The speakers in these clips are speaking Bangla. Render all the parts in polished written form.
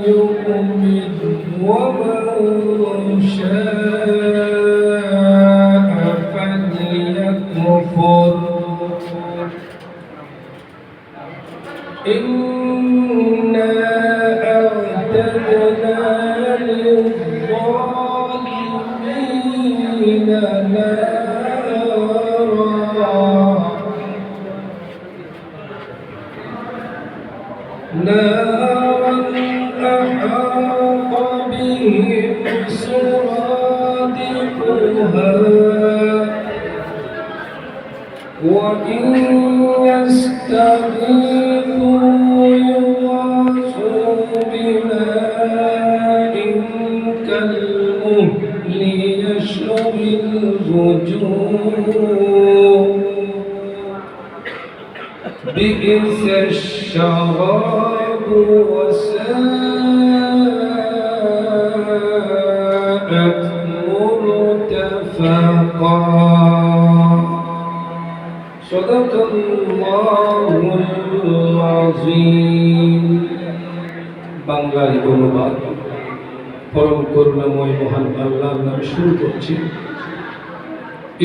يؤمن ومن شاء فليكفر إنا أعتدنا للظالمين نارا أحاط بهم سرادقها وإن يستغيثوا يغاثوا بماء كالمهل يشوي الوجوه بئس الشراب وساءت مرتفقا صدق الله العظيم বাংলার অনুবাদ পরম করুণাময় মহান আল্লাহর নামে শুরু করছি।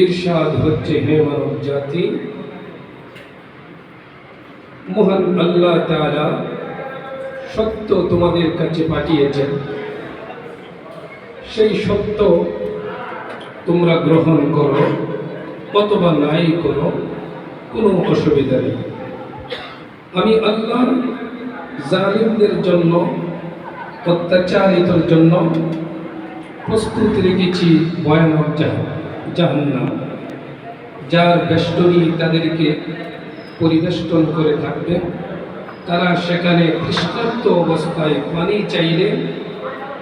ইরশাদ হচ্ছে, হে মানব জাতি, মহান আল্লাহ তাআলা সত্য তোমাদের কাছে পাঠিয়েছেন। সেই সত্য তোমরা গ্রহণ করো অথবা নাই করো, কোনো অসুবিধা নেই। আমি আল্লাহ জালিমদের জন্য, অত্যাচারিতর জন্য প্রস্তুত রেখেছি ভয়ানক জাহান্নাম, যার বেষ্টনী তাদেরকে পরিবেষ্টন করে থাকবে। তারা সেখানে তৃষ্ণার্ত অবস্থায় পানি চাইলে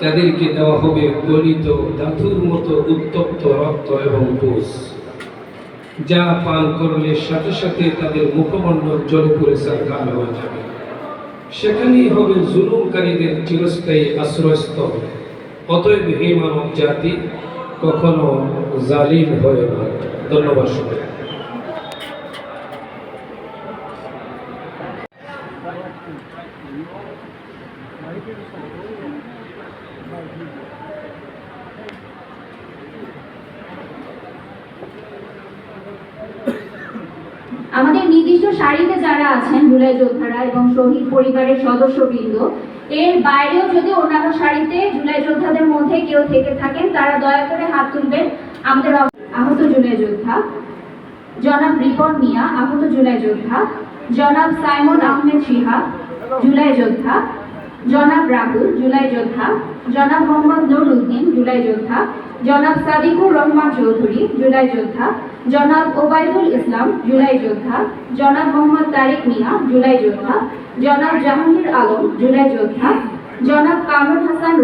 তাদেরকে দেওয়া হবে গলিত ধাতুর মতো উত্তপ্ত রক্ত এবং পুষ, যা পান করলে সাথে সাথে তাদের মুখমণ্ডল জ্বলে পুড়ে ছারখার হয়ে যাবে। সেখানেই হবে জুলুমকারীদের চিরস্থায়ী আশ্রয়স্থল। অতএব হে মানব জাতি, কখনো জালিম হয় না। ধন্যবাদ। আমাদের নির্দিষ্ট সারিতে যারা আছেন জুলাই যোদ্ধারা এবং শহীদ পরিবারের সদস্যবৃন্দ, এর বাইরেও যদি অন্যান্য সারিতে জুলাই যোদ্ধাদের মধ্যে কেউ থেকে থাকেন, তারা দয়া করে হাত তুলবেন। আমাদের আহত জুলাই যোদ্ধা জনাব রিপন মিয়া, আহত জুলাই যোদ্ধা জনাব সাইমন আহমেদ শিহাব, জুলাই যোদ্ধা জনাব রাহুল, জুলাই যোদ্ধা জনাব মোহাম্মদ নুর উদ্দিন, জুলাই যোদ্ধা জনাব সাদিকুর রহমান চৌধুরী, জুলাই যোদ্ধা জনাব ওবায়দুল ইসলাম, জুলাই যোদ্ধা জনাব মোহাম্মদ তারিক মিয়া, জুলাই যোদ্ধা জনাব জাহাঙ্গীর আলম, জুলাই যোদ্ধা জনাব কামরুল হাসান।